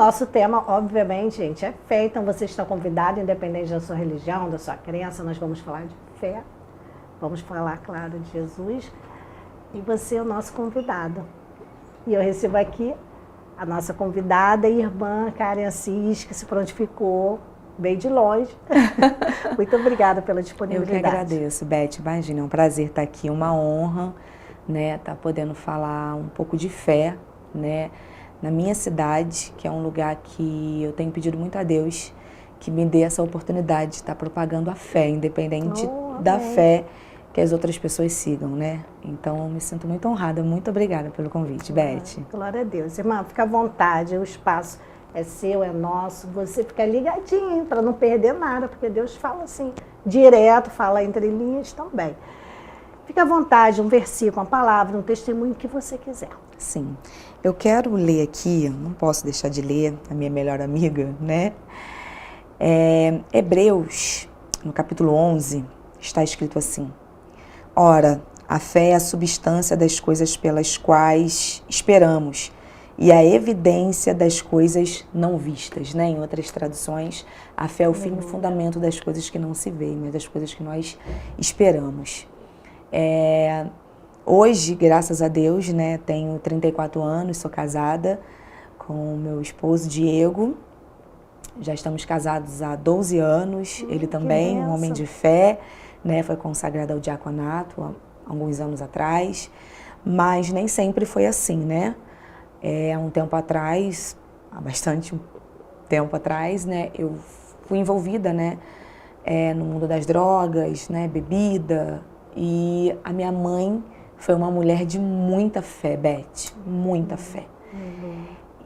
nosso tema, obviamente, gente, é fé. Então você está convidado, independente da sua religião, da sua crença, nós vamos falar de fé. Vamos falar, claro, de Jesus. E você é o nosso convidado. E eu recebo aqui a nossa convidada, irmã Karen Assis, que se prontificou bem de longe. Muito obrigada pela disponibilidade. Eu que agradeço, Beth. Imagina, é um prazer estar aqui, uma honra, né, estar podendo falar um pouco de fé, né, na minha cidade, que é um lugar que eu tenho pedido muito a Deus que me dê essa oportunidade de estar propagando a fé, independente da fé que as outras pessoas sigam, né? Então, eu me sinto muito honrada. Muito obrigada pelo convite, Beth. Glória a Deus. Irmã, fica à vontade, o espaço é seu, é nosso. Você fica ligadinho para não perder nada, porque Deus fala assim, direto, fala entre linhas também. Fica à vontade, um versículo, uma palavra, um testemunho que você quiser. Sim. Eu quero ler aqui, não posso deixar de ler, a minha melhor amiga, né? Hebreus, no capítulo 11, está escrito assim: Ora, a fé é a substância das coisas pelas quais esperamos e a evidência das coisas não vistas, né? Em outras traduções, a fé é o fim e o fundamento das coisas que não se veem, mas das coisas que nós esperamos. Hoje, graças a Deus, né, tenho 34 anos, sou casada com o meu esposo Diego. Já estamos casados há 12 anos, ele também, um homem de fé, né, foi consagrado ao diaconato há alguns anos atrás, mas nem sempre foi assim, né? Há um tempo atrás, há bastante tempo atrás, né, eu fui envolvida, né, no mundo das drogas, né, bebida, e a minha mãe foi uma mulher de muita fé, Beth, muita fé.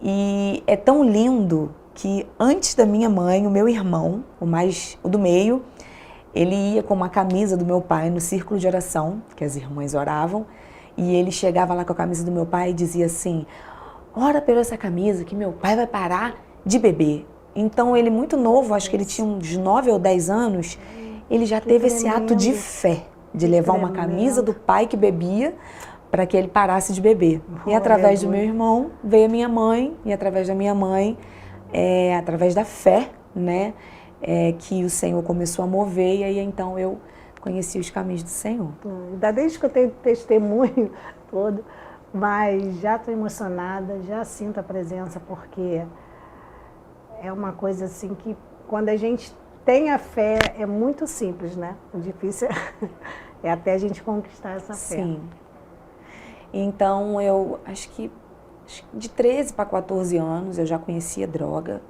E é tão lindo que antes da minha mãe, o meu irmão, o do meio, ele ia com uma camisa do meu pai no círculo de oração, que as irmãs oravam, e ele chegava lá com a camisa do meu pai e dizia assim: ora pela essa camisa que meu pai vai parar de beber. Então ele muito novo, acho que ele tinha uns 9 ou 10 anos, ele já teve esse ato de fé, de levar uma camisa do pai que bebia para que ele parasse de beber. E através do meu irmão veio a minha mãe, e através da minha mãe, através da fé, né, que o Senhor começou a mover, e aí então eu conheci os caminhos do Senhor. Ainda desde que eu tenho testemunho todo, mas já estou emocionada, já sinto a presença, porque é uma coisa assim que quando a gente tem a fé é muito simples, né? O difícil é até a gente conquistar essa fé. Sim. Então eu acho que de 13 para 14 anos eu já conhecia droga.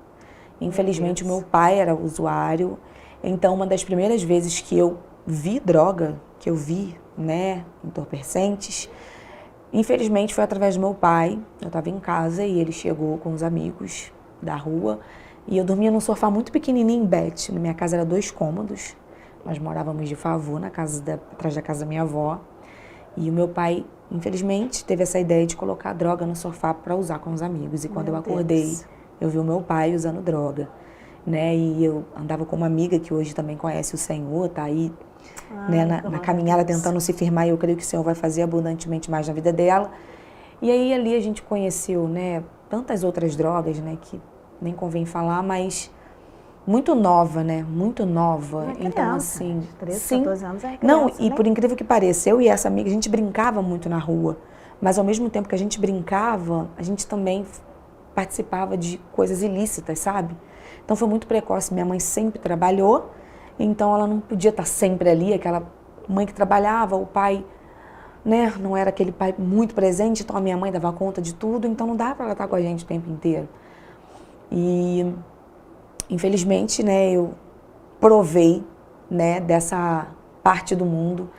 Infelizmente o meu pai era usuário, então uma das primeiras vezes que eu vi droga, que eu vi, né, entorpecentes, infelizmente foi através do meu pai. Eu estava em casa e ele chegou com os amigos da rua e eu dormia num sofá muito pequenininho, Beth. Na minha casa era 2 cômodos, nós morávamos de favor atrás da casa da minha avó, e o meu pai, infelizmente, teve essa ideia de colocar droga no sofá para usar com os amigos. E quando eu acordei, eu vi o meu pai usando droga, né? E eu andava com uma amiga que hoje também conhece o Senhor, tá aí, né, na caminhada tentando se firmar, e eu creio que o Senhor vai fazer abundantemente mais na vida dela. E aí ali a gente conheceu, né, tantas outras drogas, né, que nem convém falar, mas muito nova, né? Muito nova. Então, assim, de 13, 14 anos é criança, não, e né? por incrível que pareça, eu e essa amiga, a gente brincava muito na rua, mas ao mesmo tempo que a gente brincava, a gente também participava de coisas ilícitas, sabe? Então foi muito precoce. Minha mãe sempre trabalhou, então ela não podia estar sempre ali, aquela mãe que trabalhava, o pai, né, não era aquele pai muito presente, então a minha mãe dava conta de tudo, então não dava para ela estar com a gente o tempo inteiro. E infelizmente, né, eu provei, né, dessa parte do mundo.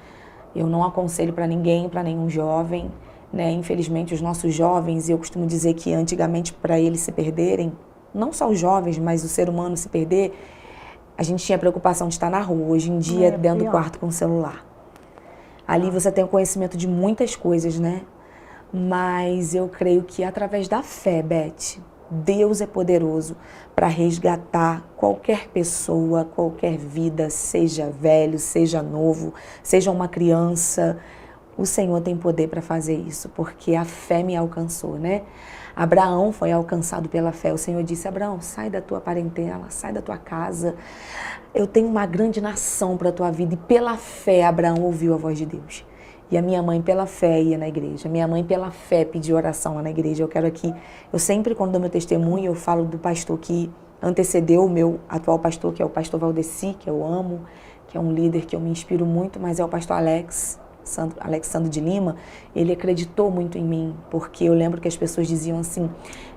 Eu não aconselho para ninguém, para nenhum jovem, né? Infelizmente, os nossos jovens, e eu costumo dizer que antigamente, para eles se perderem, não só os jovens, mas o ser humano se perder, a gente tinha preocupação de estar na rua. Hoje em dia, dentro do quarto com o celular. Ali você tem o conhecimento de muitas coisas, né? Mas eu creio que através da fé, Beth, Deus é poderoso para resgatar qualquer pessoa, qualquer vida, seja velho, seja novo, seja uma criança. O Senhor tem poder para fazer isso, porque a fé me alcançou, né? Abraão foi alcançado pela fé. O Senhor disse: Abraão, sai da tua parentela, sai da tua casa. Eu tenho uma grande nação para a tua vida. E pela fé, Abraão ouviu a voz de Deus. E a minha mãe, pela fé, ia na igreja. A minha mãe, pela fé, pediu oração lá na igreja. Eu quero aqui, eu sempre, quando dou meu testemunho, eu falo do pastor que antecedeu o meu atual pastor, que é o pastor Valdeci, que eu amo, que é um líder que eu me inspiro muito, mas é o pastor Alexandre de Lima. Ele acreditou muito em mim, porque eu lembro que as pessoas diziam assim: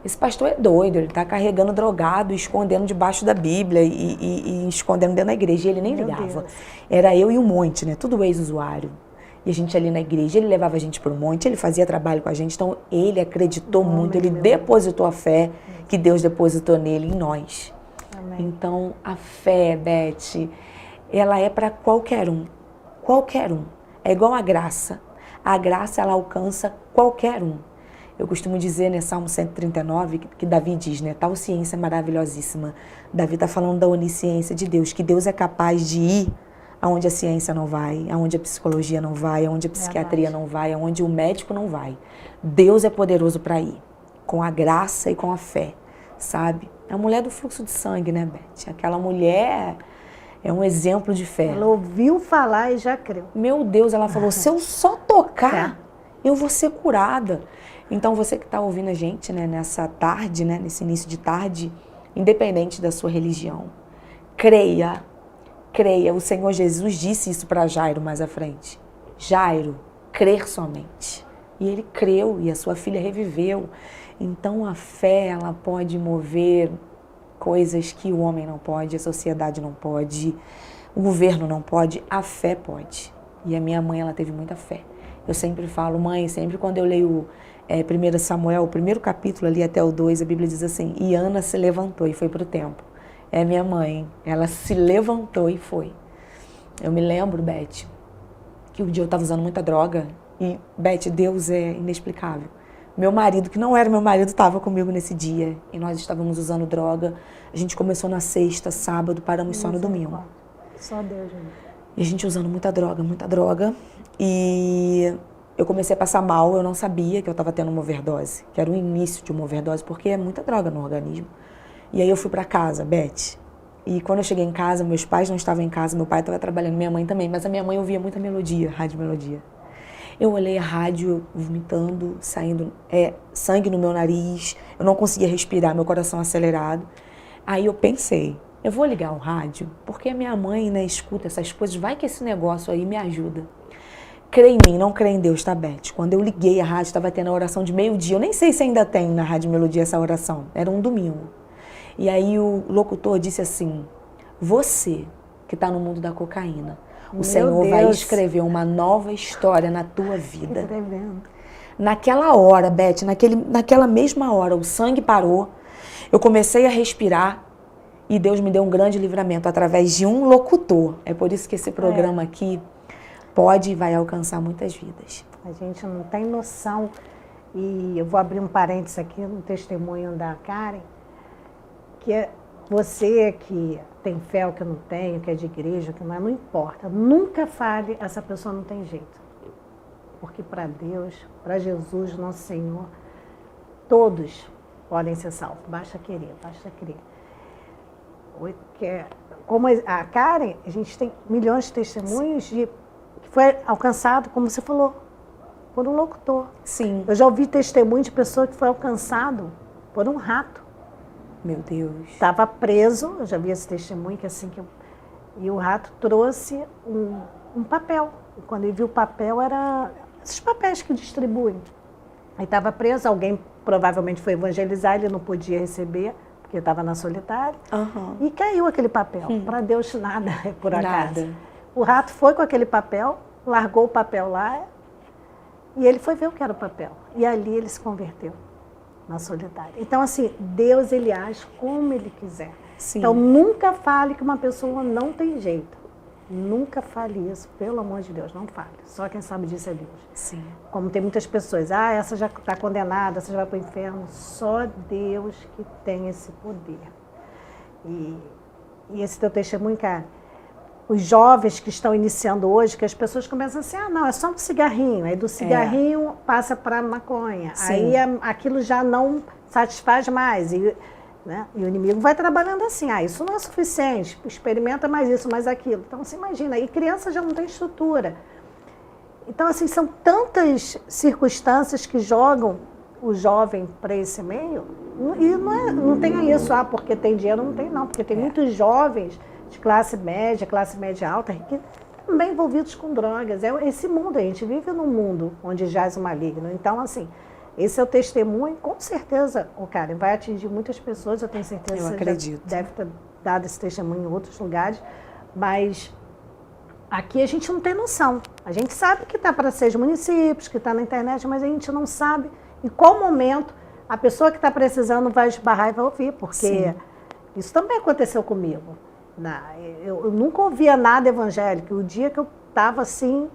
esse pastor é doido, ele está carregando drogado, escondendo debaixo da Bíblia e escondendo dentro da igreja. E ele nem ligava. Era eu e um monte, né? Tudo ex-usuário. E a gente ali na igreja, ele levava a gente para um monte, ele fazia trabalho com a gente, então ele acreditou muito, ele depositou a fé que Deus depositou nele, em nós. Amém. Então a fé, Beth, ela é para qualquer um, qualquer um. É igual a graça ela alcança qualquer um. Eu costumo dizer, né, Salmo 139, que Davi diz, né, tal ciência maravilhosíssima. Davi está falando da onisciência de Deus, que Deus é capaz de ir aonde a ciência não vai, aonde a psicologia não vai, aonde a psiquiatria não vai, aonde o médico não vai. Deus é poderoso para ir, com a graça e com a fé, sabe? A mulher do fluxo de sangue, né, Beth? Aquela mulher é um exemplo de fé. Ela ouviu falar e já creu. Meu Deus, ela falou, se eu só tocar, eu vou ser curada. Então você que está ouvindo a gente, né, nessa tarde, né, nesse início de tarde, independente da sua religião, creia. Creia, o Senhor Jesus disse isso para Jairo mais à frente. Jairo, crer somente. E ele creu e a sua filha reviveu. Então a fé, ela pode mover coisas que o homem não pode, a sociedade não pode, o governo não pode, a fé pode. E a minha mãe, ela teve muita fé. Eu sempre falo, mãe, sempre quando eu leio 1 Samuel, o primeiro capítulo ali até o 2, a Bíblia diz assim: e Ana se levantou e foi para o templo. É minha mãe, ela se levantou e foi. Eu me lembro, Beth, que um dia eu estava usando muita droga e, Beth, Deus é inexplicável. Meu marido, que não era meu marido, estava comigo nesse dia e nós estávamos usando droga. A gente começou na sexta, sábado, paramos só no domingo. Só Deus, gente. E a gente usando muita droga. E eu comecei a passar mal, eu não sabia que eu estava tendo uma overdose, que era o início de uma overdose, porque é muita droga no organismo. E aí eu fui para casa, Beth, e quando eu cheguei em casa, meus pais não estavam em casa, meu pai estava trabalhando, minha mãe também, mas a minha mãe ouvia muita melodia, rádio melodia. Eu olhei a rádio, vomitando, saindo sangue no meu nariz, eu não conseguia respirar, meu coração acelerado. Aí eu pensei, eu vou ligar o rádio, porque a minha mãe, né, escuta essas coisas, vai que esse negócio aí me ajuda. Crê em mim, não crê em Deus, tá, Beth? Quando eu liguei a rádio, estava tendo a oração de meio-dia, eu nem sei se ainda tem na Rádio Melodia essa oração, era um domingo. E aí o locutor disse assim: você que está no mundo da cocaína, o Senhor vai escrever uma nova história na tua vida. Naquela hora, Beth, naquela mesma hora, o sangue parou, eu comecei a respirar e Deus me deu um grande livramento através de um locutor. É por isso que esse programa aqui pode e vai alcançar muitas vidas. A gente não tem noção, e eu vou abrir um parênteses aqui no testemunho da Karen, que é você que tem fé ou que não tem, que é de igreja, que não importa. Nunca fale, essa pessoa não tem jeito. Porque para Deus, para Jesus, nosso Senhor, todos podem ser salvos. Basta querer, basta crer. Como a Karen, a gente tem milhões de testemunhos de que foi alcançado, como você falou, por um locutor. Sim. Eu já ouvi testemunho de pessoa que foi alcançado por um rato. Meu Deus. Estava preso, eu já vi esse testemunho, que assim e o rato trouxe um papel. E quando ele viu o papel, era esses papéis que distribuem. Aí estava preso, alguém provavelmente foi evangelizar, ele não podia receber, porque estava na solitária. E caiu aquele papel. Para Deus nada é por acaso. Nada. O rato foi com aquele papel, largou o papel lá, e ele foi ver o que era o papel. E ali ele se converteu. Na solitária. Então, assim, Deus, ele age como ele quiser. Sim. Então, nunca fale que uma pessoa não tem jeito. Nunca fale isso, pelo amor de Deus, não fale. Só quem sabe disso é Deus. Sim. Como tem muitas pessoas, essa já está condenada, essa já vai para o inferno. Só Deus que tem esse poder. E esse teu testemunho, cara, os jovens que estão iniciando hoje, que as pessoas começam assim, não, é só um cigarrinho. Aí do cigarrinho passa para maconha. Sim. Aí aquilo já não satisfaz mais. Né? E o inimigo vai trabalhando assim, isso não é suficiente, experimenta mais isso, mais aquilo. Então você imagina, e criança já não tem estrutura. Então assim, são tantas circunstâncias que jogam o jovem para esse meio, e não tem isso, porque tem dinheiro, não tem não, porque tem muitos jovens de classe média alta, que também envolvidos com drogas. É esse mundo, a gente vive num mundo onde jaz o maligno. Então assim, esse é o testemunho, com certeza, Karen, vai atingir muitas pessoas, eu tenho certeza que você já deve ter dado esse testemunho em outros lugares, mas aqui a gente não tem noção. A gente sabe que está para 6 municípios, que está na internet, mas a gente não sabe em qual momento a pessoa que está precisando vai esbarrar e vai ouvir, porque isso também aconteceu comigo. Eu nunca ouvia nada evangélico. O dia que eu estava assim,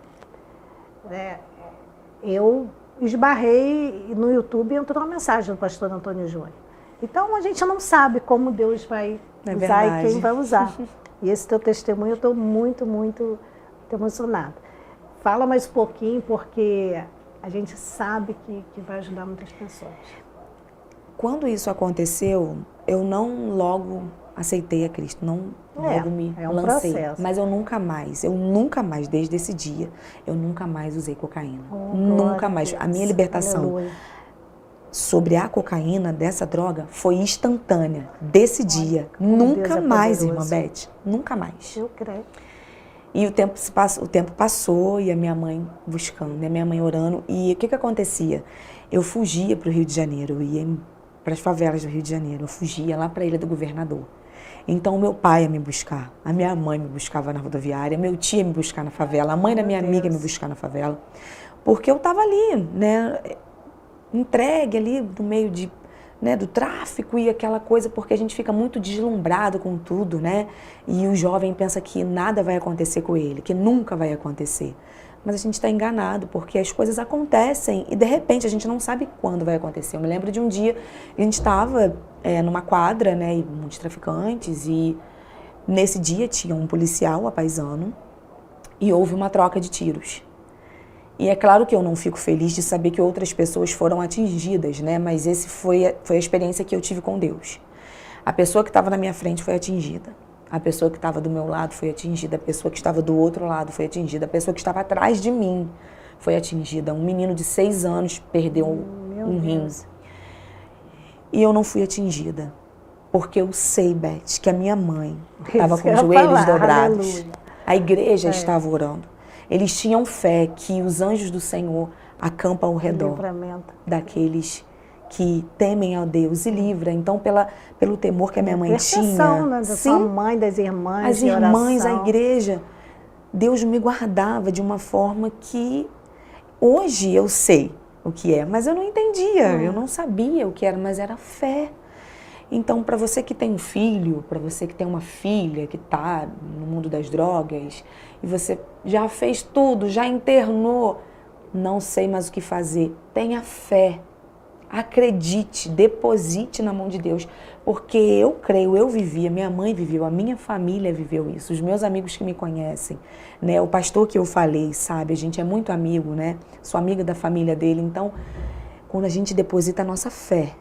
eu esbarrei no YouTube e entrou uma mensagem do pastor Antônio Júnior. Então a gente não sabe como Deus vai usar e quem vai usar. E esse teu testemunho eu estou muito, muito emocionada. Fala mais um pouquinho, porque a gente sabe que vai ajudar muitas pessoas. Quando isso aconteceu, eu não logo aceitei a Cristo, não logo me lancei. Processo. Mas eu nunca mais, desde esse dia, eu nunca mais usei cocaína. Nunca mais. A minha libertação sobre a cocaína, dessa droga, foi instantânea, desse dia. Nunca mais, irmã Beth. Nunca mais. Eu creio. E o tempo passou e a minha mãe buscando, a minha mãe orando. E o que acontecia? Eu fugia para o Rio de Janeiro, eu ia para as favelas do Rio de Janeiro, eu fugia lá para a Ilha do Governador. Então o meu pai ia me buscar, a minha mãe me buscava na rodoviária, meu tio ia me buscar na favela, a mãe da minha amiga ia me buscar na favela, porque eu estava ali, né, entregue ali no meio do tráfico e aquela coisa, porque a gente fica muito deslumbrado com tudo, né? E o jovem pensa que nada vai acontecer com ele, que nunca vai acontecer. Mas a gente está enganado, porque as coisas acontecem e de repente a gente não sabe quando vai acontecer. Eu me lembro de um dia, a gente estava numa quadra, né, e muitos traficantes, e nesse dia tinha um policial apaisano e houve uma troca de tiros. E é claro que eu não fico feliz de saber que outras pessoas foram atingidas, né? Mas esse foi a experiência que eu tive com Deus. A pessoa que estava na minha frente foi atingida. A pessoa que estava do meu lado foi atingida. A pessoa que estava do outro lado foi atingida. A pessoa que estava atrás de mim foi atingida. Um menino de 6 anos perdeu um rim. E eu não fui atingida. Porque eu sei, Beth, que a minha mãe estava com os joelhos dobrados. Aleluia. A igreja estava orando. Eles tinham fé que os anjos do Senhor acampam ao redor daqueles que temem a Deus e livra. Então, pelo temor que a minha mãe tinha, né, da sua mãe, das irmãs, as irmãs, a igreja, Deus me guardava de uma forma que hoje eu sei o que é, mas eu não entendia, eu não sabia o que era, mas era fé. Então, para você que tem um filho, para você que tem uma filha que está no mundo das drogas, e você já fez tudo, já internou, não sei mais o que fazer, tenha fé, acredite, deposite na mão de Deus, porque eu creio, eu vivi, a minha mãe viveu, a minha família viveu isso, os meus amigos que me conhecem, né, o pastor que eu falei, sabe, a gente é muito amigo, né, sou amiga da família dele, então, quando a gente deposita a nossa fé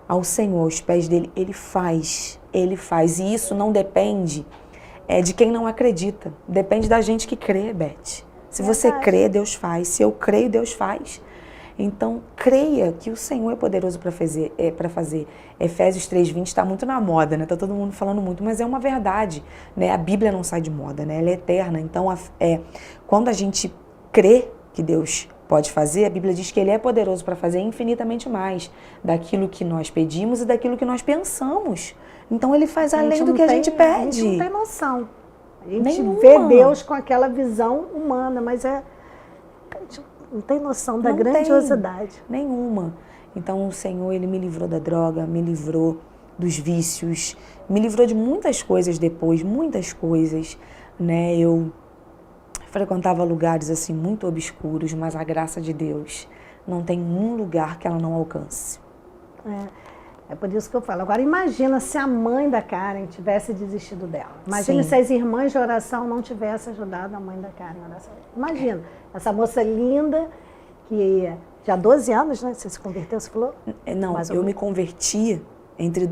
ao Senhor, aos pés dele, Ele faz, e isso não depende de quem não acredita, depende da gente que crê, Beth. Se você crê, Deus faz, se eu creio, Deus faz. Então, creia que o Senhor é poderoso para fazer. Efésios 3:20 está muito na moda, né? Está todo mundo falando muito, mas é uma verdade, né? A Bíblia não sai de moda, né? Ela é eterna. Então, quando a gente crê que Deus pode fazer, a Bíblia diz que Ele é poderoso para fazer infinitamente mais daquilo que nós pedimos e daquilo que nós pensamos. Então, Ele faz além do que a gente pede. A gente não tem noção. A gente vê Deus com aquela visão humana, mas a gente não tem noção da grandiosidade. Nenhuma. Então, o Senhor, Ele me livrou da droga, me livrou dos vícios, me livrou de muitas coisas depois, muitas coisas, né? Eu frequentava lugares assim muito obscuros, mas a graça de Deus não tem um lugar que ela não alcance. É por isso que eu falo. Agora, imagina se a mãe da Karen tivesse desistido dela. Imagina Sim. se as irmãs de oração não tivessem ajudado a mãe da Karen em oração. Imagina, essa moça linda, que já há 12 anos, né? Você se converteu, você falou? Não, eu me converti entre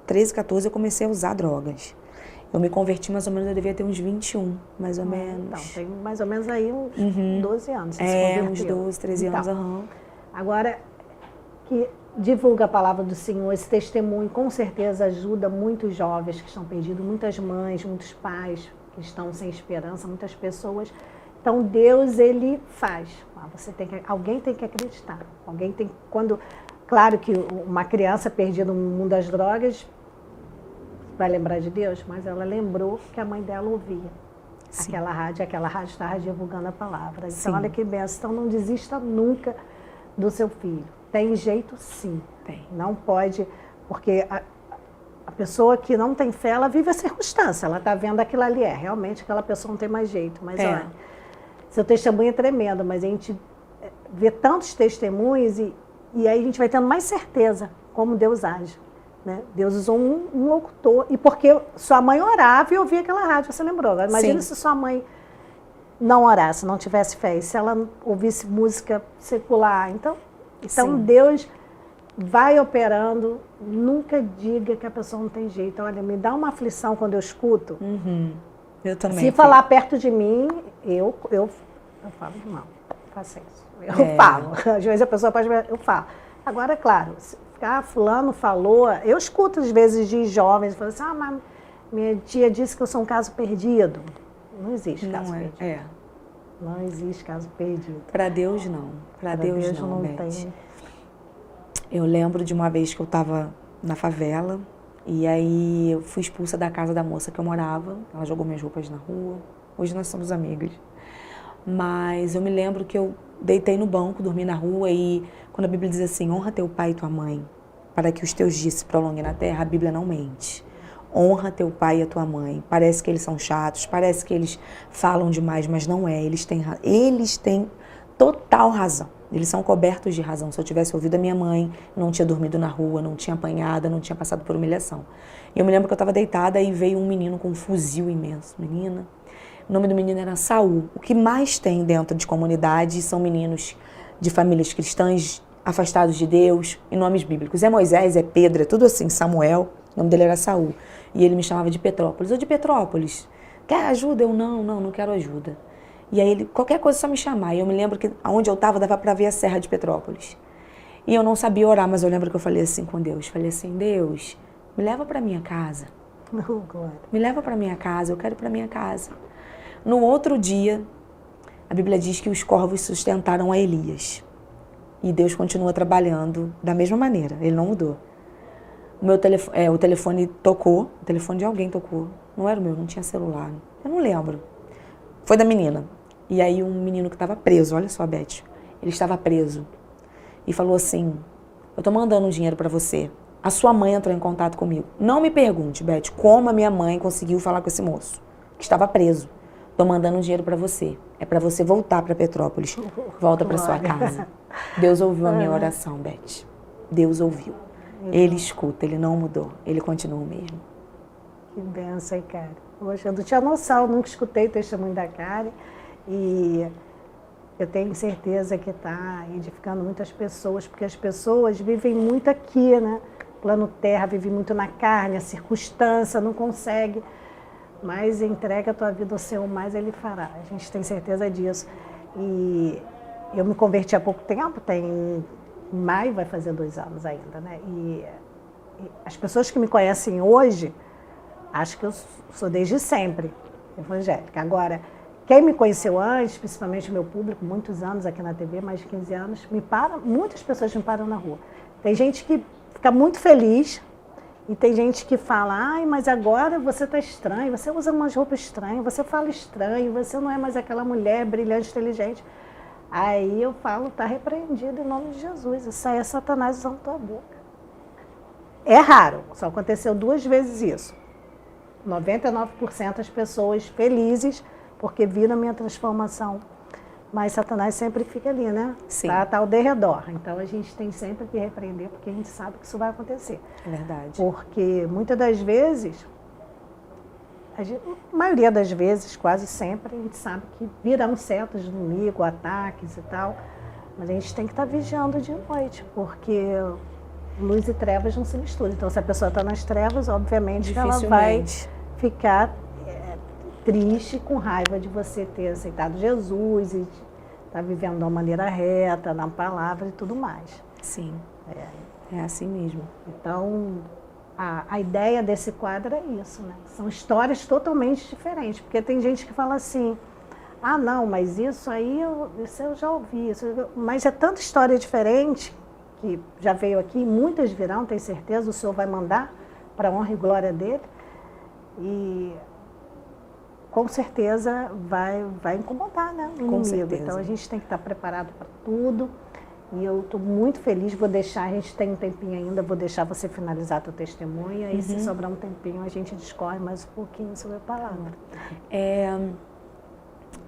13 e 14, eu comecei a usar drogas. Eu me converti mais ou menos, eu devia ter uns 21, mais ou menos. Então, tem mais ou menos aí uns 12 anos. Você se uns converteu. 12, 13 anos. Agora, que divulga a palavra do Senhor, esse testemunho com certeza ajuda muitos jovens que estão perdidos, muitas mães, muitos pais que estão sem esperança, muitas pessoas. Então Deus, ele faz. Alguém tem que acreditar. Alguém tem, claro que uma criança perdida no mundo das drogas vai lembrar de Deus, mas ela lembrou que a mãe dela ouvia. Sim. Aquela rádio estava divulgando a palavra. Então, Sim. olha que benção. Então, não desista nunca do seu filho. Tem jeito, sim. Tem. Não pode, porque a pessoa que não tem fé, ela vive a circunstância. Ela está vendo aquilo ali. Realmente, aquela pessoa não tem mais jeito. Mas, olha, seu testemunho é tremendo, mas a gente vê tantos testemunhos e aí a gente vai tendo mais certeza como Deus age. Né? Deus usou um locutor, e porque sua mãe orava e ouvia aquela rádio, você lembrou? Imagina se sua mãe não orasse, não tivesse fé, e se ela ouvisse música secular. Então Deus vai operando, nunca diga que a pessoa não tem jeito. Olha, me dá uma aflição quando eu escuto. Eu também. Se falar perto de mim, eu falo, não, faça isso. Eu falo. Às vezes a pessoa pode... Eu falo. Agora, é claro... fulano falou, eu escuto às vezes de jovens, falam assim, mas minha tia disse que eu sou um caso perdido. Não existe caso perdido. Não existe caso perdido. Para Deus não. Para Deus não tem. Eu lembro de uma vez que eu estava na favela e aí eu fui expulsa da casa da moça que eu morava. Ela jogou minhas roupas na rua. Hoje nós somos amigas. Mas eu me lembro que eu deitei no banco, dormi na rua e quando a Bíblia diz assim, honra teu pai e tua mãe, para que os teus dias se prolonguem na terra, a Bíblia não mente. Honra teu pai e a tua mãe. Parece que eles são chatos, parece que eles falam demais, mas não é. Eles têm total razão. Eles são cobertos de razão. Se eu tivesse ouvido a minha mãe, não tinha dormido na rua, não tinha apanhado, não tinha passado por humilhação. E eu me lembro que eu estava deitada e veio um menino com um fuzil imenso. Menina... O nome do menino era Saul. O que mais tem dentro de comunidade são meninos de famílias cristãs, afastados de Deus, em nomes bíblicos. É Moisés, é Pedro, é tudo assim, Samuel. O nome dele era Saul. E ele me chamava de Petrópolis. Ô, de Petrópolis, quer ajuda? Eu, não quero ajuda. E aí ele, qualquer coisa só me chamar. E eu me lembro que onde eu estava dava para ver a Serra de Petrópolis. E eu não sabia orar, mas eu lembro que eu falei assim com Deus. Falei assim, Deus, me leva para minha casa. Me leva para minha casa, eu quero ir para minha casa. No outro dia, a Bíblia diz que os corvos sustentaram a Elias. E Deus continua trabalhando da mesma maneira, ele não mudou. O telefone tocou, o telefone de alguém tocou. Não era o meu, não tinha celular. Eu não lembro. Foi da menina. E aí um menino que estava preso, olha só, Beth, ele estava preso. E falou assim, eu tô mandando um dinheiro para você. A sua mãe entrou em contato comigo. Não me pergunte, Beth, como a minha mãe conseguiu falar com esse moço, que estava preso. Tô mandando um dinheiro para você. É para você voltar para Petrópolis. Volta para sua casa. Deus ouviu a minha oração, Beth. Deus ouviu. Ele escuta, ele não mudou. Ele continua o mesmo. Que benção, cara. Poxa, eu não tinha noção, nunca escutei o testemunho da Karen. E eu tenho certeza que está edificando muitas pessoas, porque as pessoas vivem muito aqui, né? Plano terra, vivem muito na carne, a circunstância, não consegue. Mas entrega a tua vida ao Senhor, mais Ele fará. A gente tem certeza disso. E eu me converti há pouco tempo, em maio vai fazer 2 anos ainda, né? E as pessoas que me conhecem hoje, acho que eu sou desde sempre evangélica. Agora, quem me conheceu antes, principalmente o meu público, muitos anos aqui na TV, mais de 15 anos, muitas pessoas me param na rua. Tem gente que fica muito feliz. E tem gente que fala, ai, mas agora você está estranho, você usa umas roupas estranhas, você fala estranho, você não é mais aquela mulher brilhante, inteligente. Aí eu falo, está repreendido em nome de Jesus, isso aí é Satanás usando tua boca. É raro, só aconteceu 2 vezes isso. 99% das pessoas felizes porque viram a minha transformação. Mas Satanás sempre fica ali, né? Sim. Tá ao derredor. Então a gente tem sempre que repreender, porque a gente sabe que isso vai acontecer. É verdade. Porque muitas das vezes, a maioria das vezes, quase sempre, a gente sabe que virão certos inimigos, ataques e tal. Mas a gente tem que estar vigiando de noite, porque luz e trevas não se misturam. Então se a pessoa está nas trevas, obviamente ela vai ficar triste, com raiva de você ter aceitado Jesus e estar vivendo de uma maneira reta, na palavra e tudo mais. Sim, é assim mesmo. Então, a ideia desse quadro é isso, né? São histórias totalmente diferentes, porque tem gente que fala assim, ah não, mas isso aí isso eu já ouvi, mas é tanta história diferente que já veio aqui, muitas virão, tenho certeza, o Senhor vai mandar para a honra e glória dele. E com certeza vai incomodar, né, o inimigo. Certeza. Então a gente tem que estar preparado para tudo. E eu estou muito feliz, a gente tem um tempinho ainda, vou deixar você finalizar a tua testemunha. E se sobrar um tempinho, a gente discorre mais um pouquinho sobre a palavra. Você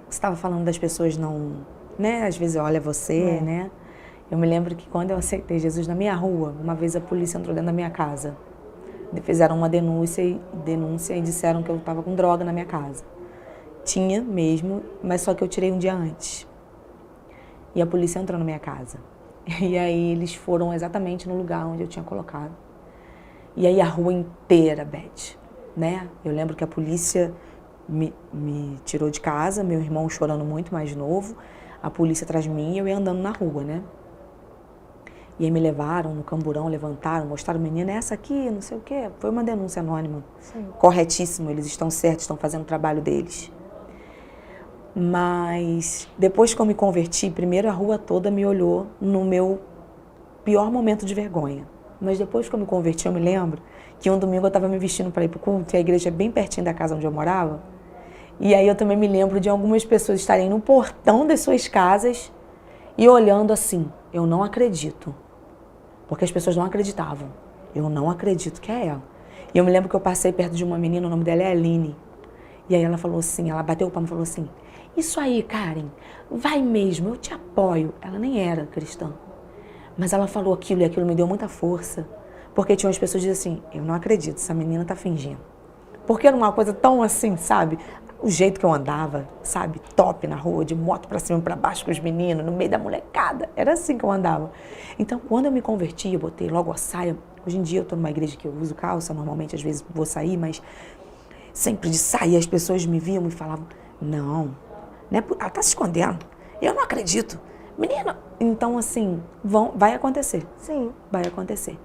estava falando das pessoas não, né, às vezes olha você, né? Eu me lembro que quando eu aceitei Jesus na minha rua, uma vez a polícia entrou dentro da minha casa. Fizeram uma denúncia e disseram que eu estava com droga na minha casa. Tinha mesmo, mas só que eu tirei um dia antes. E a polícia entrou na minha casa. E aí eles foram exatamente no lugar onde eu tinha colocado. E aí a rua inteira, Beth, né? Eu lembro que a polícia me tirou de casa, meu irmão chorando muito, mais novo, a polícia atrás de mim e eu ia andando na rua, né? E aí me levaram no camburão, levantaram, mostraram, menina, essa aqui, não sei o quê. Foi uma denúncia anônima. Sim. Corretíssimo, eles estão certos, estão fazendo o trabalho deles. Mas depois que eu me converti, primeiro a rua toda me olhou no meu pior momento de vergonha. Mas depois que eu me converti, eu me lembro que um domingo eu estava me vestindo para ir para o culto, e a igreja é bem pertinho da casa onde eu morava. E aí eu também me lembro de algumas pessoas estarem no portão das suas casas e olhando assim, eu não acredito. Porque as pessoas não acreditavam. Eu não acredito que é ela. E eu me lembro que eu passei perto de uma menina, o nome dela é Aline. E aí ela falou assim, ela bateu o palmo e falou assim, isso aí, Karen, vai mesmo, eu te apoio. Ela nem era cristã. Mas ela falou aquilo e aquilo me deu muita força. Porque tinha umas pessoas que diziam assim, eu não acredito, essa menina tá fingindo. Porque era uma coisa tão assim, sabe? O jeito que eu andava, sabe? Top na rua, de moto pra cima e pra baixo com os meninos, no meio da molecada. Era assim que eu andava. Então, quando eu me converti, eu botei logo a saia. Hoje em dia eu tô numa igreja que eu uso calça, normalmente às vezes vou sair, mas sempre de sair as pessoas me viam e falavam, não, ela tá se escondendo. Eu não acredito. Menina, então assim, vai acontecer. Sim. Vai acontecer.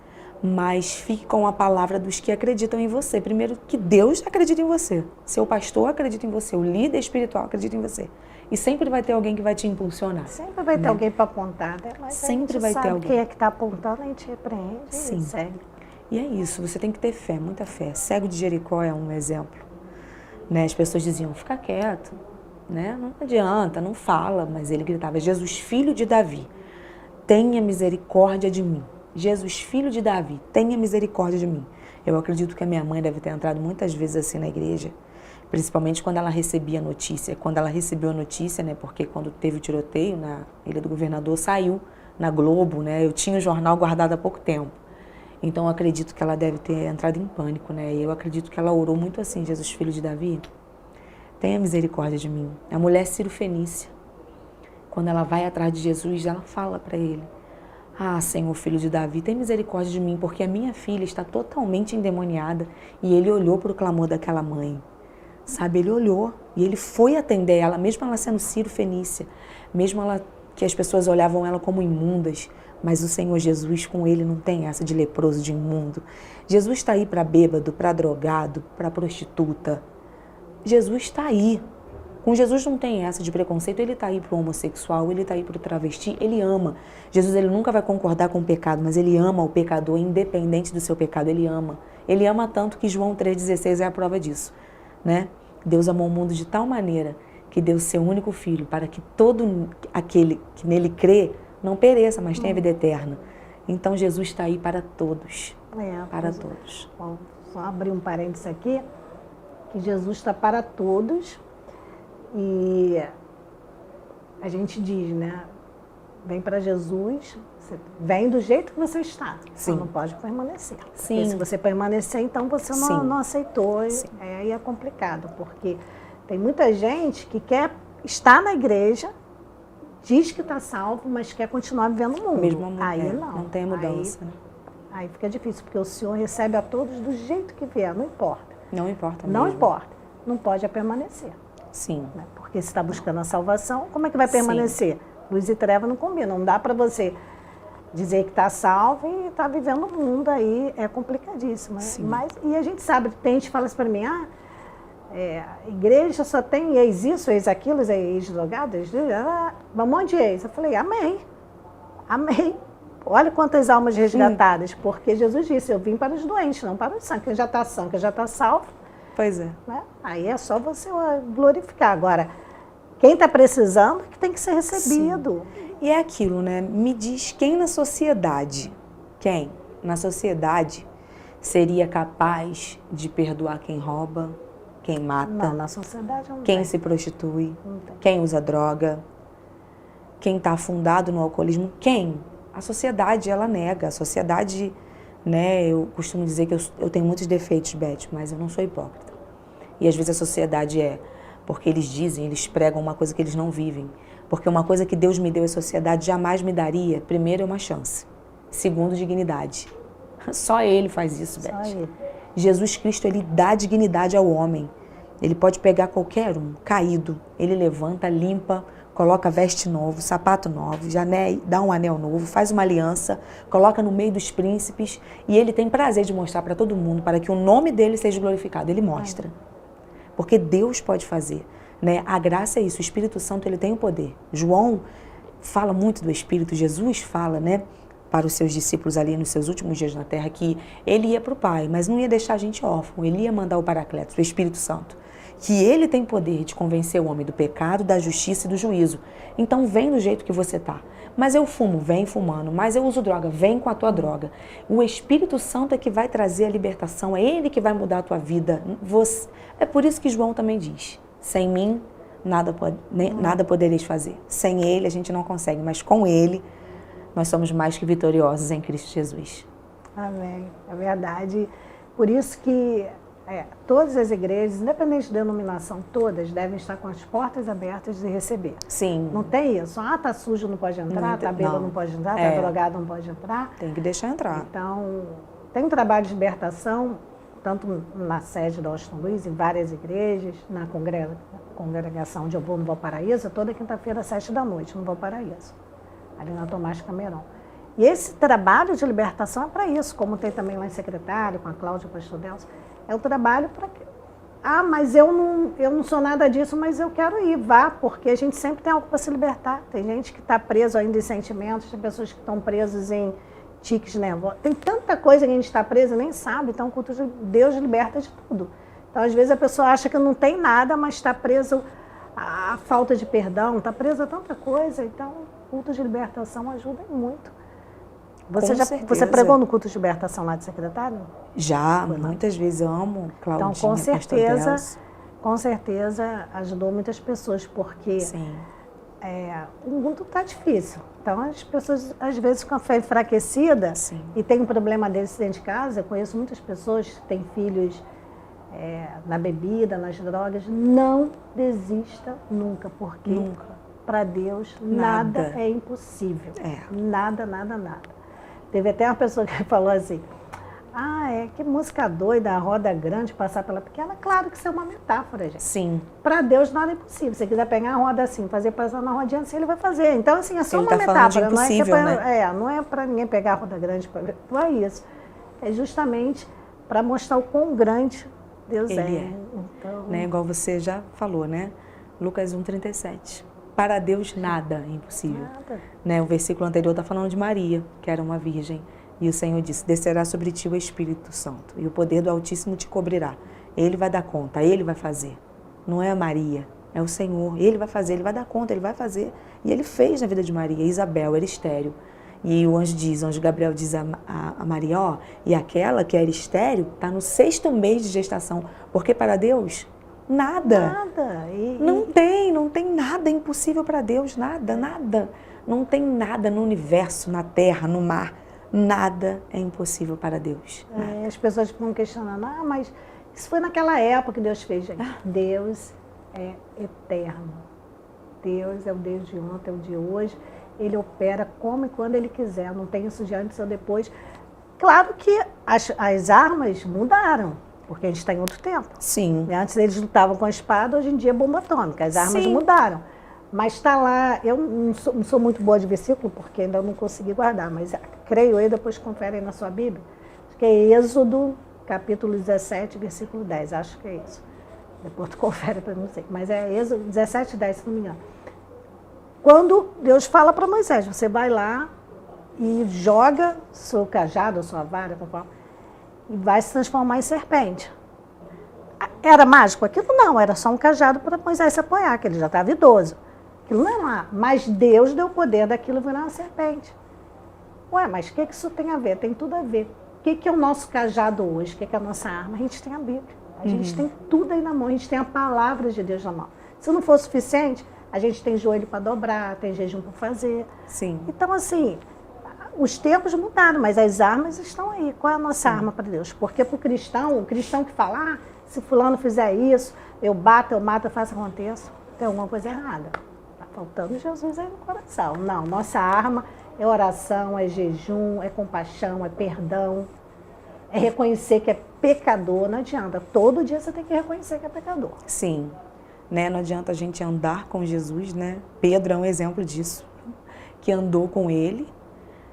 Mas fique com a palavra dos que acreditam em você. Primeiro, que Deus acredita em você. Seu pastor acredita em você. O líder espiritual acredita em você. E sempre vai ter alguém que vai te impulsionar. Sempre vai ter alguém para apontar, né? Mas sempre vai ter alguém. Quem é que está apontando, a gente repreende e segue. E é isso, você tem que ter fé, muita fé. Cego de Jericó é um exemplo. Né? As pessoas diziam, fica quieto, né? Não adianta, não fala. Mas ele gritava, Jesus, filho de Davi, tenha misericórdia de mim. Jesus, filho de Davi, tenha misericórdia de mim. Eu acredito que a minha mãe deve ter entrado muitas vezes assim na igreja, principalmente quando ela recebia a notícia. Quando ela recebeu a notícia, né, porque quando teve o tiroteio na Ilha do Governador, saiu na Globo, né, eu tinha o jornal guardado há pouco tempo. Então eu acredito que ela deve ter entrado em pânico, né, e eu acredito que ela orou muito assim, Jesus, filho de Davi, tenha misericórdia de mim. A mulher Ciro Fenícia, quando ela vai atrás de Jesus, ela fala para ele, ah, Senhor, filho de Davi, tem misericórdia de mim, porque a minha filha está totalmente endemoniada. E ele olhou para o clamor daquela mãe, sabe? Ele olhou e ele foi atender ela, mesmo ela sendo Ciro Fenícia, mesmo ela que as pessoas olhavam ela como imundas, mas o Senhor Jesus com ele não tem essa de leproso, de imundo. Jesus está aí para bêbado, para drogado, para prostituta. Jesus está aí. Com Jesus não tem essa de preconceito, ele está aí para o homossexual, ele está aí para o travesti, ele ama. Jesus ele nunca vai concordar com o pecado, mas ele ama o pecador, independente do seu pecado, ele ama. Ele ama tanto que João 3,16 é a prova disso. Né? Deus amou o mundo de tal maneira que deu seu único filho para que todo aquele que nele crê não pereça, mas tenha vida eterna. Então Jesus está aí para todos, para todos. Bom, só abrir um parênteses aqui, que Jesus está para todos. E a gente diz, né? Vem para Jesus, você vem do jeito que você está. Você Sim. não pode permanecer. Sim. Porque se você permanecer, então você Sim. não aceitou. Sim. Aí é complicado, porque tem muita gente que quer estar na igreja, diz que está salvo, mas quer continuar vivendo no mundo. Mesmo aí não. Não tem mudança. Aí fica difícil, porque o Senhor recebe a todos do jeito que vier, não importa. Não importa mesmo. Não importa. Não pode permanecer. Sim. Né? Porque se está buscando a salvação, como é que vai permanecer? Luz e treva não combinam. Não dá para você dizer que está salvo e está vivendo o mundo aí. É complicadíssimo. Sim. E a gente sabe, tem gente que fala assim para mim, a igreja só tem ex isso, ex aquilo, ex drogado, um monte de ex. Eu falei, amém. Amém. Olha quantas almas resgatadas, porque Jesus disse, eu vim para os doentes, não para os sãos. Quem já está são, quem já está salvo. Pois é. Né? Aí é só você glorificar. Agora, quem está precisando que tem que ser recebido. Sim. E é aquilo, né? Me diz quem na sociedade seria capaz de perdoar quem rouba, quem mata? Não, na sociedade não quem tem. se prostitui, Não tem. quem usa droga, quem está afundado no alcoolismo, quem? A sociedade, ela nega. A sociedade, né? Eu costumo dizer que eu tenho muitos defeitos, Beth, mas eu não sou hipócrita. E às vezes a sociedade porque eles dizem, eles pregam uma coisa que eles não vivem. Porque uma coisa que Deus me deu, a sociedade jamais me daria, primeiro é uma chance. Segundo, dignidade. Só Ele faz isso, Beth. Só Ele. Jesus Cristo, Ele dá dignidade ao homem. Ele pode pegar qualquer um, caído. Ele levanta, limpa, coloca veste novo, sapato novo, dá um anel novo, faz uma aliança, coloca no meio dos príncipes. E Ele tem prazer de mostrar para todo mundo, para que o nome dEle seja glorificado. Ele mostra. Porque Deus pode fazer. Né? A graça é isso, o Espírito Santo ele tem o poder. João fala muito do Espírito, Jesus fala, né, para os seus discípulos ali nos seus últimos dias na terra, que ele ia para o Pai, mas não ia deixar a gente órfão, ele ia mandar o Paracletos, o Espírito Santo, que ele tem poder de convencer o homem do pecado, da justiça e do juízo. Então vem do jeito que você tá. Mas eu fumo, vem fumando. Mas eu uso droga, vem com a tua droga. O Espírito Santo é que vai trazer a libertação, é ele que vai mudar a tua vida. É por isso que João também diz, sem mim nada podereis fazer. Sem ele a gente não consegue, mas com ele nós somos mais que vitoriosos em Cristo Jesus. Amém, é verdade. Por isso que todas as igrejas, independente de denominação, todas devem estar com as portas abertas de receber. Sim. Não tem isso. Tá sujo, não pode entrar, tá bêbado, não pode entrar, tá drogado, não pode entrar. Tem que deixar entrar. Então, tem um trabalho de libertação, tanto na sede da Austin Luiz, em várias igrejas, na congregação onde eu vou no Valparaíso, toda quinta-feira, às 7h, no Valparaíso, ali na Tomás Cameron. E esse trabalho de libertação é para isso, como tem também lá em Secretário, com a Cláudia Pastor Delcio, é o trabalho para que... mas eu não sou nada disso, mas eu quero ir, vá, porque a gente sempre tem algo para se libertar. Tem gente que está preso ainda em sentimentos, tem pessoas que estão presas em tiques nervosos. Tem tanta coisa que a gente está preso e nem sabe, então o culto de Deus liberta de tudo. Então, às vezes, a pessoa acha que não tem nada, mas está preso à falta de perdão, está preso a tanta coisa. Então, o culto de libertação ajuda muito. Você pregou no culto de libertação lá de Secretário? Já, muitas vezes eu amo Claudinha, então, com certeza ajudou muitas pessoas, porque o mundo está difícil. Então, as pessoas, às vezes, com a fé enfraquecida e tem um problema desse dentro de casa. Eu conheço muitas pessoas que têm filhos na bebida, nas drogas. Não desista nunca, porque para Deus nada é impossível. Nada, nada, nada. Teve até uma pessoa que falou assim, que música doida, a roda grande passar pela pequena. Claro que isso é uma metáfora, gente. Sim. Para Deus nada é impossível. Se você quiser pegar a roda assim, fazer passar na rodinha assim, ele vai fazer. Então, assim, é só uma metáfora. Não é para ninguém pegar a roda grande. Não é isso. É justamente para mostrar o quão grande Deus é. Então, né, igual você já falou, né? Lucas 1,37. Para Deus nada é impossível. Nada. Né, o versículo anterior está falando de Maria, que era uma virgem. E o Senhor disse, descerá sobre ti o Espírito Santo, e o poder do Altíssimo te cobrirá. Ele vai dar conta, Ele vai fazer. Não é a Maria, é o Senhor. Ele vai fazer, Ele vai dar conta, Ele vai fazer. E Ele fez na vida de Maria. Isabel era estéril. E o anjo Gabriel diz a Maria, e aquela que era estéril está no 6º mês de gestação. Porque para Deus Nada. Nada. Não tem nada impossível para Deus, nada, nada. Não tem nada no universo, na terra, no mar. Nada é impossível para Deus. As pessoas ficam questionando, mas isso foi naquela época que Deus fez, gente. Deus é eterno. Deus é o Deus de ontem, é o de hoje. Ele opera como e quando Ele quiser. Não tem isso de antes ou depois. Claro que as armas mudaram, porque a gente está em outro tempo. Sim. Antes eles lutavam com a espada, hoje em dia é bomba atômica. As armas mudaram. Mas está lá, eu não sou muito boa de versículo, porque ainda não consegui guardar, mas creio eu, depois confere aí na sua Bíblia, que é Êxodo, capítulo 17, versículo 10, acho que é isso. Depois tu confere para não sei, mas é Êxodo 17, 10, se não me engano. Quando Deus fala para Moisés, você vai lá e joga seu cajado, a sua vara, e vai se transformar em serpente. Era mágico aquilo? Não, era só um cajado para Moisés se apoiar, que ele já estava idoso. Aquilo não é lá, mas Deus deu o poder daquilo virar uma serpente. Ué, mas o que isso tem a ver? Tem tudo a ver. O que é o nosso cajado hoje? O que é a nossa arma? A gente tem a Bíblia. A gente tem tudo aí na mão, a gente tem a palavra de Deus na mão. Se não for suficiente, a gente tem joelho para dobrar, tem jejum para fazer. Sim. Então, assim, os tempos mudaram, mas as armas estão aí. Qual é a nossa arma para Deus? Porque para o cristão que fala, se fulano fizer isso, eu bato, eu mato, eu faço, aconteça, tem alguma coisa errada. Está faltando Jesus aí no coração. Não, nossa arma é oração, é jejum, é compaixão, é perdão, é reconhecer que é pecador. Não adianta, todo dia você tem que reconhecer que é pecador. Sim, né? Não adianta a gente andar com Jesus, né? Pedro é um exemplo disso, que andou com ele,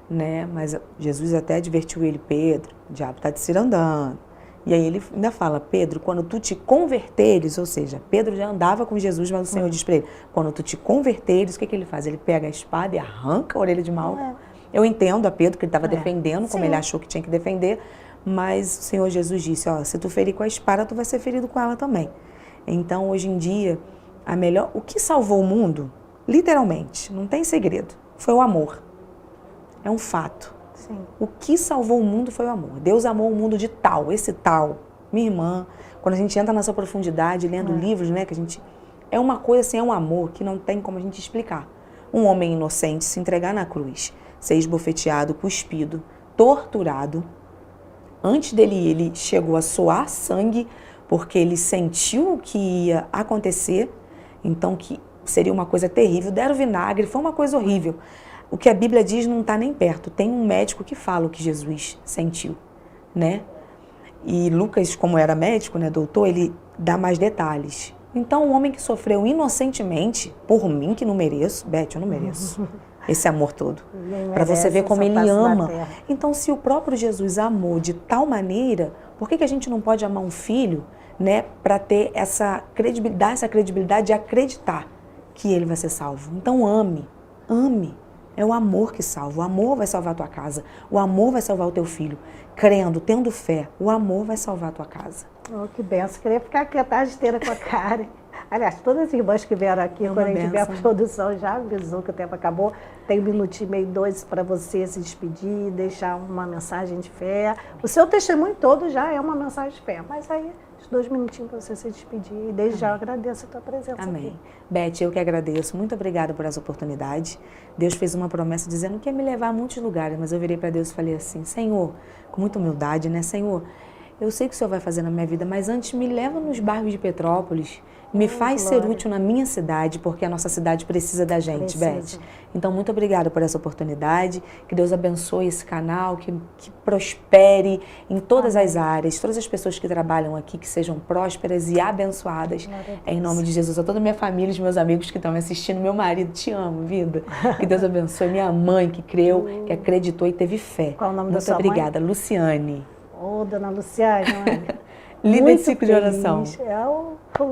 né? Mas Jesus até advertiu ele, Pedro, o diabo está te cirandando. E aí ele ainda fala, Pedro, quando tu te converteres, ou seja, Pedro já andava com Jesus, mas o Senhor diz para ele, quando tu te converteres, o que ele faz? Ele pega a espada e arranca a orelha de Malco. Eu entendo a Pedro que ele estava defendendo, como ele achou que tinha que defender, mas o Senhor Jesus disse, se tu ferir com a espada, tu vai ser ferido com ela também. Então, hoje em dia, o que salvou o mundo, literalmente, não tem segredo, foi o amor. É um fato. Sim. O que salvou o mundo foi o amor. Deus amou o mundo de tal, esse tal. Minha irmã, quando a gente entra nessa profundidade, lendo livros, né, que a gente... É uma coisa assim, é um amor que não tem como a gente explicar. Um homem inocente se entregar na cruz, ser esbofeteado, cuspido, torturado. Antes dele, ele chegou a suar sangue, porque ele sentiu o que ia acontecer. Então, que seria uma coisa terrível. Deram vinagre, foi uma coisa horrível. O que a Bíblia diz não está nem perto. Tem um médico que fala o que Jesus sentiu, né? E Lucas, como era médico, né, doutor, ele dá mais detalhes. Então, um homem que sofreu inocentemente, por mim que não mereço, Beth, eu não mereço esse amor todo. Para você ver como ele ama. Então, se o próprio Jesus amou de tal maneira, por que a gente não pode amar um filho, né, para ter essa credibilidade de acreditar que ele vai ser salvo? Então, ame. É o amor que salva. O amor vai salvar a tua casa. O amor vai salvar o teu filho. Crendo, tendo fé, o amor vai salvar a tua casa. Oh, que benção. Queria ficar aqui a tarde inteira com a Karen. Aliás, todas as irmãs que vieram aqui, quando a gente tiver a produção, já avisou que o tempo acabou. Tem 1 minutinho e meio, 2 para você se despedir, deixar uma mensagem de fé. O seu testemunho todo já é uma mensagem de fé, mas aí... 2 minutinhos para você se despedir e desde já eu agradeço a tua presença. Amém. Aqui. Beth, eu que agradeço. Muito obrigada por essa oportunidade. Deus fez uma promessa dizendo que ia me levar a muitos lugares, mas eu virei para Deus e falei assim, Senhor, com muita humildade, né? Senhor, eu sei que o Senhor vai fazer na minha vida, mas antes me leva nos bairros de Petrópolis, me faz ser útil na minha cidade, porque a nossa cidade precisa da gente, Beth. Então, muito obrigada por essa oportunidade, que Deus abençoe esse canal, que prospere em todas as áreas, todas as pessoas que trabalham aqui, que sejam prósperas e abençoadas, em nome de Jesus. A toda a minha família, os meus amigos que estão me assistindo, meu marido, te amo, vida. Que Deus abençoe minha mãe, que creu, que acreditou e teve fé. Qual o nome da sua mãe? Muito obrigada, Luciane. Ô, dona Luciane, olha. Líder de ciclo de oração.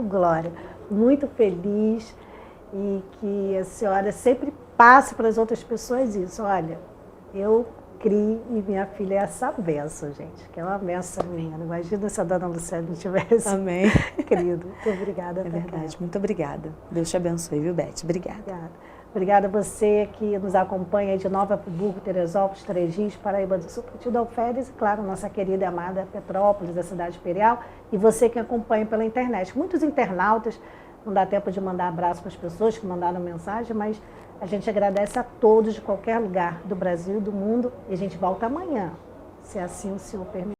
Glória. Muito feliz e que a senhora sempre passe para as outras pessoas isso. Olha, eu criei e minha filha é essa benção, gente, que é uma benção minha. Imagina se a dona Luciane não tivesse. Amém. Querido, muito obrigada. É verdade, muito obrigada. Deus te abençoe, viu, Beth? Obrigada. Obrigada a você que nos acompanha de Nova Friburgo, Teresópolis, Três Rios, Paraíba do Sul, Partido Alferes e, claro, nossa querida e amada Petrópolis, a cidade imperial, e você que acompanha pela internet. Muitos internautas, não dá tempo de mandar abraço para as pessoas que mandaram mensagem, mas a gente agradece a todos de qualquer lugar do Brasil e do mundo, e a gente volta amanhã, se assim o Senhor permitir.